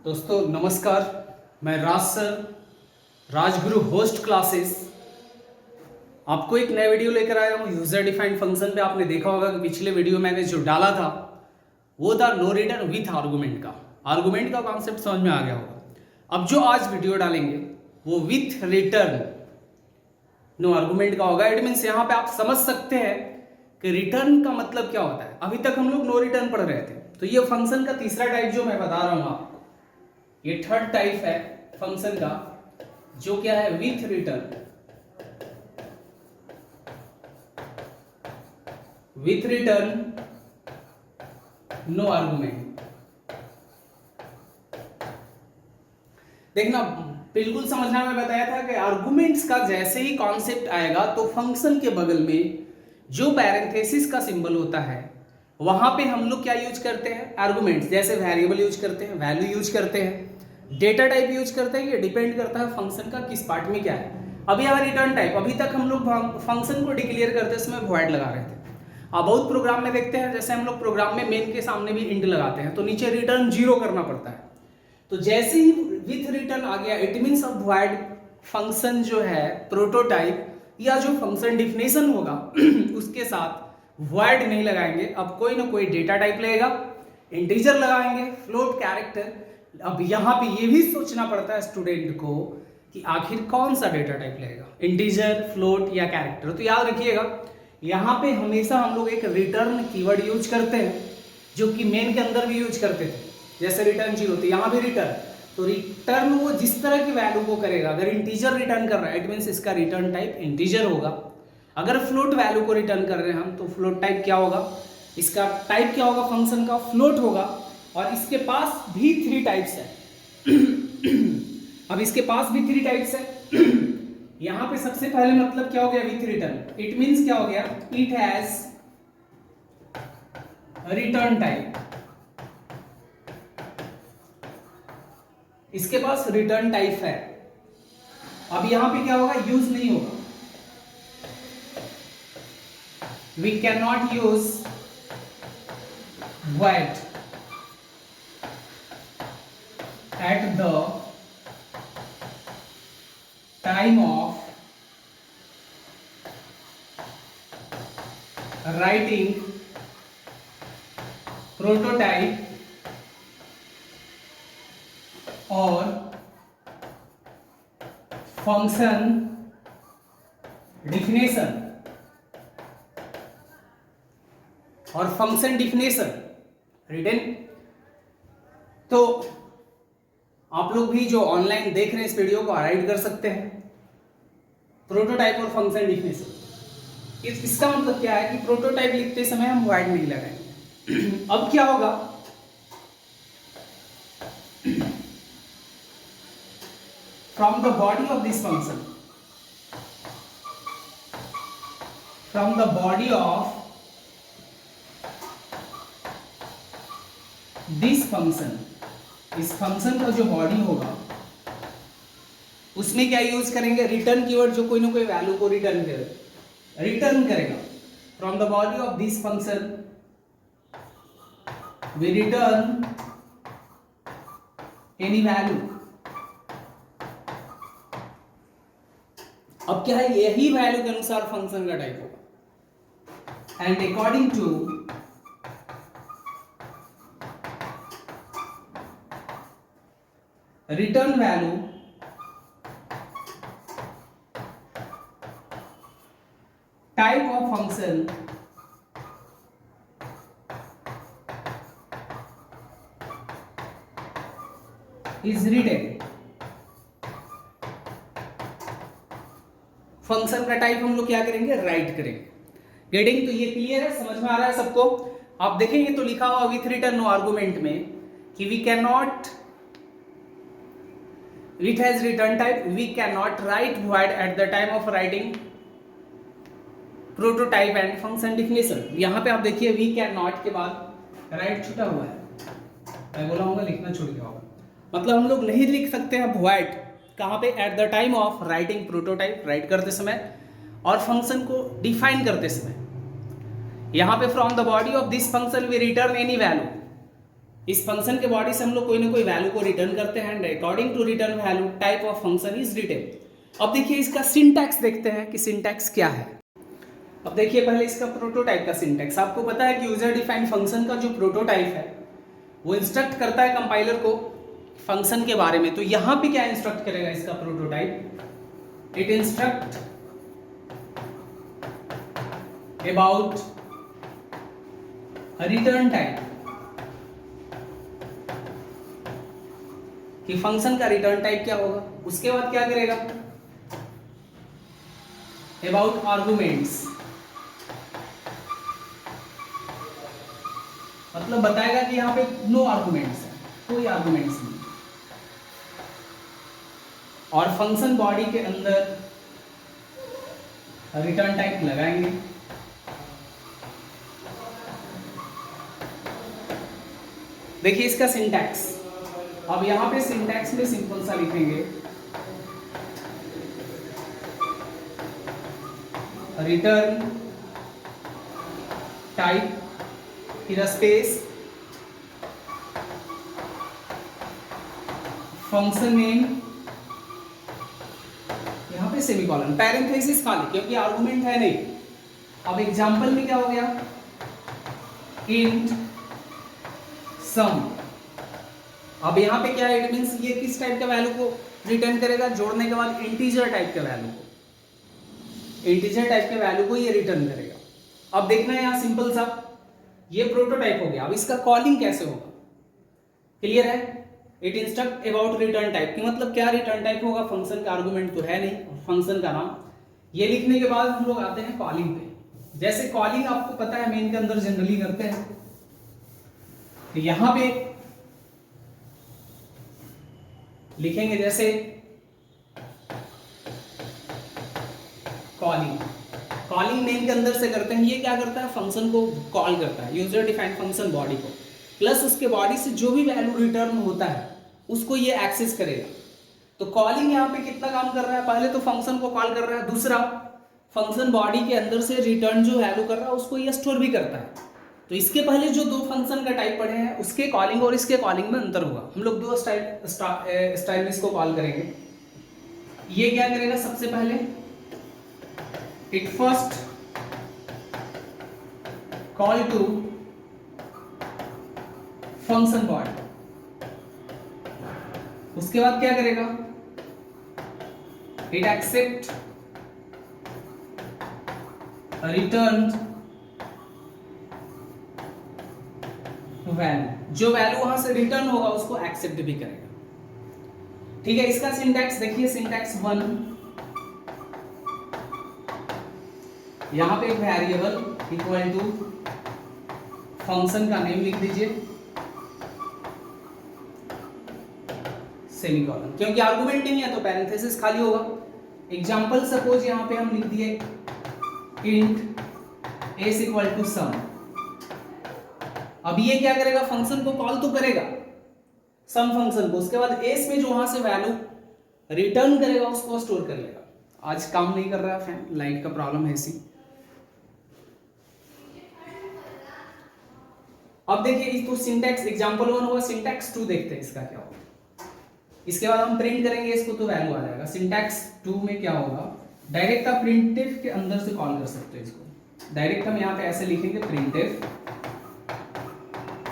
दोस्तों नमस्कार, मैं राज सर, राजगुरु होस्ट क्लासेस आपको एक नया वीडियो लेकर आया हूँ। यूजर डिफाइंड फंक्शन पे आपने देखा होगा कि पिछले वीडियो मैंने जो डाला था वो था नो रिटर्न विथ आर्गुमेंट का कॉन्सेप्ट समझ में आ गया होगा। अब जो आज वीडियो डालेंगे वो विथ रिटर्न नो आर्गुमेंट का होगा। इट मीन्स यहाँ पे आप समझ सकते हैं कि रिटर्न का मतलब क्या होता है। अभी तक हम लोग नो रिटर्न पढ़ रहे थे, तो ये फंक्शन का तीसरा टाइप जो मैं बता रहा हूँ आपको, ये थर्ड टाइप है फंक्शन का, जो क्या है विथ रिटर्न नो आर्गुमेंट। देखना बिल्कुल समझना, मैं बताया था कि आर्गुमेंट्स का जैसे ही कॉन्सेप्ट आएगा तो फंक्शन के बगल में जो पैरेंथेसिस का सिंबल होता है वहां पे हम लोग क्या यूज करते हैं, आर्गुमेंट्स। जैसे वेरिएबल यूज करते हैं, वैल्यू यूज करते हैं, डेटा टाइप यूज करते हैं। ये डिपेंड करता है फंक्शन का किस पार्ट में क्या है। अभी यहाँ रिटर्न टाइप, अभी तक हम लोग फंक्शन को डिक्लेयर करते समय वॉइड लगा रहे थे। आप बहुत प्रोग्राम में देखते हैं, जैसे हम लोग प्रोग्राम में मेन के सामने भी इंट लगाते हैं तो नीचे रिटर्न 0 करना पड़ता है। तो जैसे ही विथ रिटर्न आ गया, इट मीन्स अब वॉइड फंक्शन जो है प्रोटोटाइप या जो फंक्शन डिफिनेशन होगा उसके साथ वॉइड नहीं लगाएंगे। अब कोई ना कोई डेटा टाइप लगेगा, इंटीजर लगाएंगे, फ्लोट, कैरेक्टर। अब यहाँ पे ये भी सोचना पड़ता है स्टूडेंट को कि आखिर कौन सा डेटा टाइप लगेगा, इंटीजर, फ्लोट या कैरेक्टर। तो याद रखिएगा यहाँ पे हमेशा हम लोग एक रिटर्न कीवर्ड यूज करते हैं, जो कि मेन के अंदर भी यूज करते थे। जैसे रिटर्न 0, तो यहाँ भी रिटर्न, तो रिटर्न वो जिस तरह की वैल्यू को करेगा। अगर इंटीजर रिटर्न कर रहा है इट मीन्स इसका रिटर्न टाइप इंटीजर होगा। अगर फ्लोट वैल्यू को रिटर्न कर रहे हैं हम, तो फ्लोट टाइप क्या होगा, इसका टाइप क्या होगा, फंक्शन का फ्लोट होगा। और इसके पास भी 3 टाइप्स है अब इसके पास भी 3 टाइप्स है। यहां पे सबसे पहले मतलब क्या हो गया विथ रिटर्न, इट मींस क्या हो गया, इट हैज रिटर्न टाइप। इसके पास रिटर्न टाइप है। अब यहां पे क्या होगा, यूज नहीं होगा, we can not use void at the time of writing prototype or function definition और फंक्शन डिफिनेशन रिटन। तो आप लोग भी जो ऑनलाइन देख रहे हैं इस वीडियो को राइट कर सकते हैं प्रोटोटाइप और फंक्शन डिफिनेशन। इसका मतलब क्या है कि प्रोटोटाइप लिखते समय हम वॉइड नहीं लगाएंगे। अब क्या होगा, from the body of this function, from the body of this function, इस फंक्शन का जो बॉडी होगा उसमें क्या यूज करेंगे, रिटर्न कीवर्ड, जो कोई ना कोई वैल्यू को रिटर्न करेगा। From the body of this function we return any value. अब क्या है, यही वैल्यू के अनुसार फंक्शन का टाइप होगा। And according to return value type of function is written। Function का टाइप हम लोग क्या करेंगे, राइट करेंगे। गेटिंग? तो ये क्लियर है, समझ में आ रहा है सबको। आप देखेंगे तो लिखा हुआ विथ रिटर्न नो आर्गुमेंट में कि we can not, it has return type, we cannot write void at the time of writing prototype and function definition। यहां पे आप देखिए we cannot के बाद राइट छुटा हुआ है, मैं बोला हूँ लिखना छूट गया होगा। मतलब हम लोग नहीं लिख सकते हैं void कहां पे, at the time of writing prototype, right करते समय और फंक्शन को डिफाइन करते समय। यहां पे from the body of this function we return any value, इस फंक्शन के बॉडी से हम लोग कोई ना कोई वैल्यू को रिटर्न करते हैं and according to return value type of function is written. अब देखिए इसका सिंटैक्स देखते हैं कि सिंटैक्स क्या है। अब देखिए पहले इसका प्रोटोटाइप का सिंटैक्स। आपको पता है कि यूजर डिफाइंड फंक्शन का जो प्रोटोटाइप है वो इंस्ट्रक्ट करता है कंपाइलर को फंक्शन के बारे में। तो यहां पे क्या इंस्ट्रक्ट करेगा इसका prototype, it instruct about return type, कि फंक्शन का रिटर्न टाइप क्या होगा। उसके बाद क्या करेगा, अबाउट आर्गुमेंट्स, मतलब बताएगा कि यहां पे नो आर्गुमेंट्स है, कोई आर्गुमेंट्स नहीं। और फंक्शन बॉडी के अंदर रिटर्न टाइप लगाएंगे। देखिए इसका सिंटैक्स। अब यहां पे सिंटैक्स में सिंपल सा लिखेंगे, रिटर्न टाइप फिर स्पेस फंक्शन नेम, यहां पे सेमीकोलन, पैरेंथेसिस खाली क्योंकि आर्गुमेंट है नहीं। अब एग्जांपल में क्या हो गया, इंट सम। अब यहां पे क्या है, इट मींस ये किस टाइप का वैल्यू को रिटर्न करेगा, जोड़ने के बाद इंटीजर टाइप के वैल्यू को, इंटीजर टाइप के वैल्यू को ये रिटर्न करेगा। अब देखना है यहां सिंपल सा, ये प्रोटोटाइप हो गया। अब इसका कॉलिंग कैसे होगा, क्लियर है। It instruct about return type की मतलब क्या रिटर्न टाइप होगा, फंक्शन का आर्गुमेंट तो है नहीं, फंक्शन का नाम। ये लिखने के बाद हम लोग आते हैं कॉलिंग पे। जैसे कॉलिंग आपको पता है मेन के अंदर जनरली करते हैं, तो यहां पे लिखेंगे जैसे कॉलिंग। कॉलिंग मेन के अंदर से करते हैं। ये क्या करता है, फंक्शन को कॉल करता है, यूजर डिफाइंड फंक्शन बॉडी को, प्लस उसके बॉडी से जो भी वैल्यू रिटर्न होता है उसको ये एक्सेस करेगा। तो कॉलिंग यहाँ पे कितना काम कर रहा है, पहले तो फंक्शन को कॉल कर रहा है, दूसरा फंक्शन बॉडी के अंदर से रिटर्न जो वैल्यू कर रहा है उसको ये स्टोर भी करता है। तो इसके पहले जो दो फंक्शन का टाइप पढ़े हैं उसके कॉलिंग और इसके कॉलिंग में अंतर होगा। हम लोग दो स्टाइल में इसको कॉल करेंगे। ये क्या करेगा, सबसे पहले it first call to function body, उसके बाद क्या करेगा, इट एक्सेप्ट रिटर्न वैल्यू, जो वैल्यू वहां से रिटर्न होगा उसको एक्सेप्ट भी करेगा। ठीक है, इसका सिंटैक्स देखिए, सिंटैक्स 1, यहां पे एक वेरिएबल इक्वल टू फंक्शन का नेम लिख दीजिए, सेमीकोलन, क्योंकि आर्गुमेंट नहीं है तो पैरेंथेसिस खाली होगा। एग्जांपल सपोज यहां पे हम लिख दिए इंट s इक्वल टू सम। अब ये क्या करेगा, फंक्शन को कॉल तो करेगा सम फंक्शन को, उसके बाद s में जो वहां से वैल्यू रिटर्न करेगा उसको स्टोर कर लेगा। आज काम नहीं कर रहा फैन, लाइट का प्रॉब्लम है इसी। अब देखिए तो सिंटैक्स एग्जांपल 1 हुआ, सिंटैक्स 2 देखते हैं इसका क्या होगा। इसके बाद हम प्रिंट करेंगे इसको तो वैल्यू आ जाएगा। सिंटैक्स 2 में क्या होगा, डायरेक्ट आप प्रिंटफ के अंदर से कॉल कर सकते हो इसको। डायरेक्ट हम यहाँ पे ऐसे लिखेंगे printf,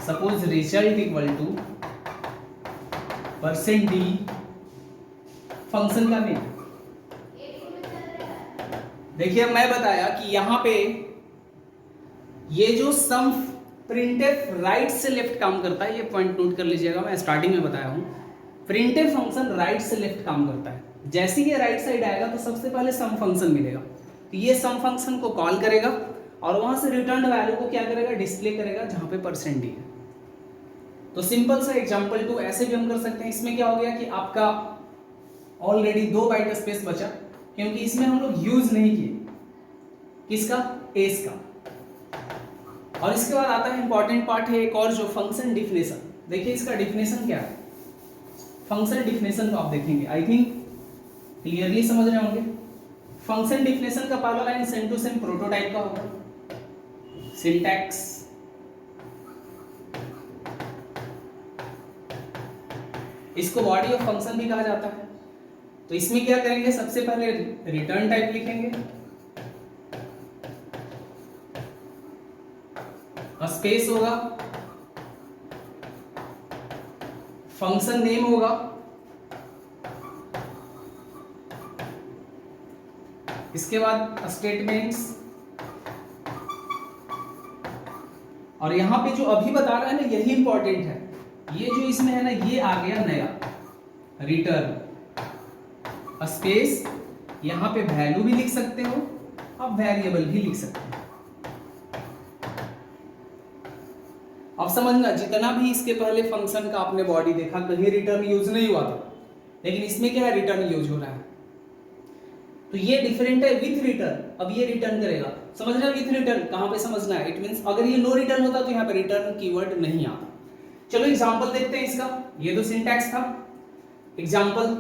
suppose result equal to %d function का नेम। देखिए मैं बताया कि यहाँ पे ये जो सम प्रिंटफ राइट से लेफ्ट काम करता है, ये पॉइंट नोट कर लीजिएगा, मैं स्टार्टिंग में बताया हूँ। प्रिंटफ फंक्शन राइट से लेफ्ट काम करता है। जैसे ही ये राइट साइड आएगा तो सबसे पहले सम फंक्शन मिलेगा, तो ये सम फंक्शन को कॉल करेगा और वहां से रिटर्न वैल्यू को क्या करेगा, डिस्प्ले करेगा जहां पे %d है। तो सिंपल सा एग्जांपल 2 ऐसे भी हम कर सकते हैं। इसमें क्या हो गया कि आपका ऑलरेडी 2 बाइट स्पेस बचा, क्योंकि इसमें हम लोग यूज नहीं किए किसका, एस का। और इसके बाद आता है इंपॉर्टेंट पार्ट है एक और, जो फंक्शन डिफिनेशन। देखिए इसका डिफिनेशन क्या है, फंक्शन डिफिनेशन को आप देखेंगे, आई थिंक क्लियरली समझ रहे होंगे। फंक्शन डिफिनेशन का पहला line same to same prototype का होगा। सिंटैक्स इसको बॉडी ऑफ फंक्शन भी कहा जाता है। तो इसमें क्या करेंगे, सबसे पहले रिटर्न टाइप लिखेंगे, स्पेस होगा, फंक्शन नेम होगा, इसके बाद स्टेटमेंट्स, और यहां पे जो अभी बता रहा है ना यही इंपॉर्टेंट है, ये जो इसमें है ना ये आ गया नया रिटर्न स्पेस, यहां पे वैल्यू भी लिख सकते हो, आप वेरिएबल भी लिख सकते हो। अब समझना, जितना भी इसके पहले फंक्शन का आपने बॉडी देखा कहीं रिटर्न यूज नहीं हुआ था, लेकिन इसमें क्या है, रिटर्न यूज हो रहा है। तो ये डिफरेंट है विथ रिटर्न, अब ये रिटर्न करेगा, समझ रहे हो विथ रिटर्न कहां पे समझना है, इट मींस अगर ये नो रिटर्न होता तो यहां पे रिटर्न कीवर्ड नहीं आता। चलो एग्जांपल देखते हैं इसका, ये तो सिंटैक्स था। एग्जांपल,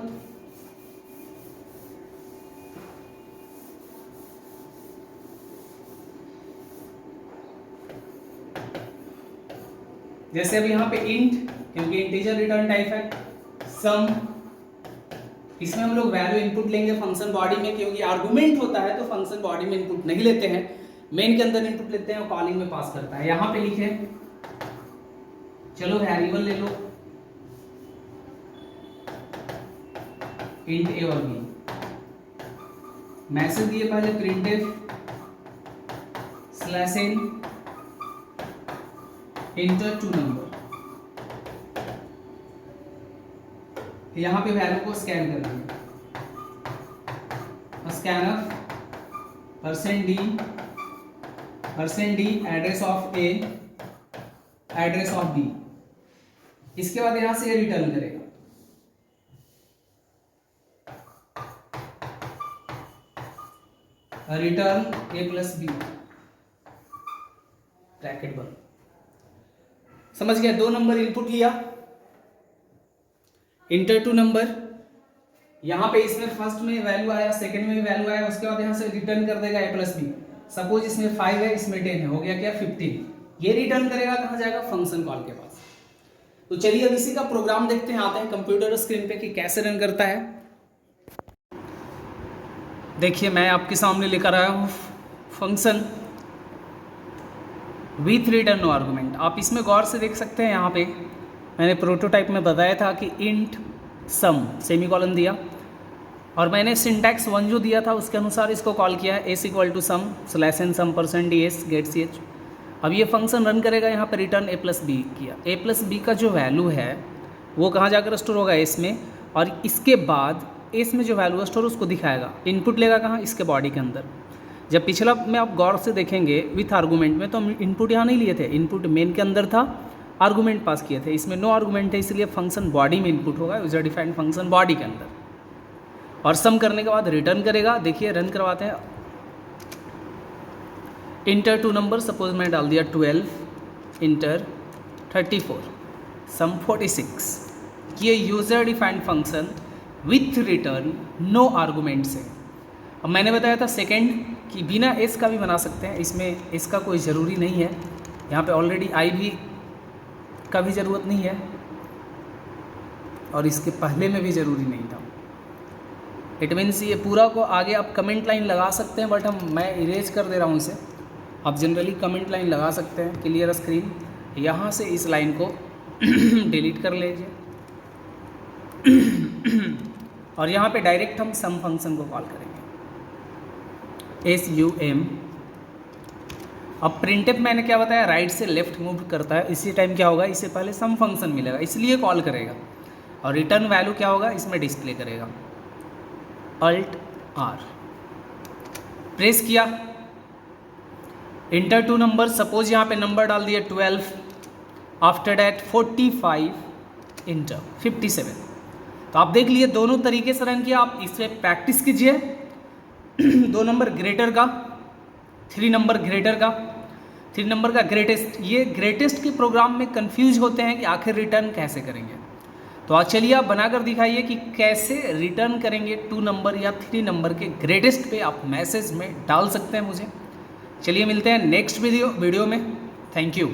जैसे अब यहाँ पे इंट, क्योंकि इंटीजर रिटर्न टाइप है, सम, इसमें हम लोग वैल्यू इनपुट लेंगे फंक्शन बॉडी में, क्योंकि आर्गुमेंट होता है तो फंक्शन बॉडी में इनपुट नहीं लेते हैं, मेन के अंदर इनपुट लेते हैं और कॉलिंग में पास करता है। यहाँ पे लिखे, चलो वेरिएबल ले लो, इंट ए और बी, मैसेज दिए पहले printf slash n enter two number, यहां पे वैल्यू को स्कैन कर दिया, scanf %d address of a address of b, इसके बाद यहां से ये रिटर्न करेगा, return a plus b bracket बंद। समझ गया, 2 नंबर इनपुट लिया, इंटर टू नंबर, यहां पे इसमें फर्स्ट में वैल्यू आया, सेकंड में भी वैल्यू आया, उसके बाद यहां से रिटर्न कर देगा a प्लस बी। सपोज इसमें 5 है, इसमें 10 है, हो गया क्या 15, ये रिटर्न करेगा, कहां जाएगा, फंक्शन कॉल के पास। तो चलिए अब इसी का प्रोग्राम देखते हैं, आते हैं कंप्यूटर स्क्रीन पे कि कैसे रन करता है। देखिए मैं आपके सामने लेकर आया हूं function with return no argument. आप इसमें गौर से देख सकते हैं, यहाँ पे मैंने प्रोटोटाइप में बताया था कि इंट सम सेमीकोलन दिया, और मैंने सिंटैक्स 1 जो दिया था उसके अनुसार इसको कॉल किया है, s equal to sum slash n sum %ds get ch। अब ये फंक्शन रन करेगा, यहाँ पर रिटर्न a प्लस बी किया, a प्लस बी का जो वैल्यू है वो कहाँ जाकर स्टोर होगा, एस में, और इसके बाद एस में जो वैल्यू स्टोर उसको दिखाएगा, इनपुट लेगा कहाँ, इसके बॉडी के अंदर। जब पिछला में आप गौर से देखेंगे विथ आर्गूमेंट में, तो हम इनपुट यहाँ नहीं लिए थे, इनपुट मेन के अंदर था, आर्गूमेंट पास किए थे, इसमें नो आर्गूमेंट है, इसलिए फंक्शन बॉडी में इनपुट होगा, यूजर डिफाइंड फंक्शन बॉडी के अंदर, और सम करने के बाद रिटर्न करेगा। देखिए रन करवाते हैं, इंटर टू नंबर, सपोज मैं डाल दिया 12, इंटर 34, सम 46, ये user defined function with return no argument से। अब मैंने बताया था सेकेंड कि बिना एस का भी बना सकते हैं, इसमें एस का कोई ज़रूरी नहीं है, यहाँ पे ऑलरेडी आई भी का भी ज़रूरत नहीं है, और इसके पहले में भी ज़रूरी नहीं था। इट मीन्स ये पूरा को आगे आप कमेंट लाइन लगा सकते हैं, बट मैं इरेज कर दे रहा हूँ इसे, आप जनरली कमेंट लाइन लगा सकते हैं, क्लियर स्क्रीन, यहाँ से इस लाइन को डिलीट कर लीजिए, और यहाँ पे डायरेक्ट हम सम फंक्शन को कॉल करेंगे, SUM। अब प्रिंटफ मैंने क्या बताया, राइट से लेफ्ट मूव करता है, इसी टाइम क्या होगा, इससे पहले सम फंक्शन मिलेगा इसलिए कॉल करेगा, और रिटर्न वैल्यू क्या होगा इसमें डिस्प्ले करेगा, Alt R प्रेस किया, इंटर टू नंबर, सपोज यहाँ पे नंबर डाल दिया 12, आफ्टर डैट 45, इंटर 57। तो आप देख लिए दोनों तरीके से रन किया, आप इससे प्रैक्टिस कीजिए, 2 नंबर ग्रेटर का, 3 नंबर ग्रेटर का, 3 नंबर का ग्रेटेस्ट। ये ग्रेटेस्ट के प्रोग्राम में कंफ्यूज होते हैं कि आखिर रिटर्न कैसे करेंगे, तो आज चलिए आप बनाकर दिखाइए कि कैसे रिटर्न करेंगे 2 नंबर या 3 नंबर के ग्रेटेस्ट पे आप मैसेज में डाल सकते हैं मुझे। चलिए मिलते हैं नेक्स्ट वीडियो में, थैंक यू।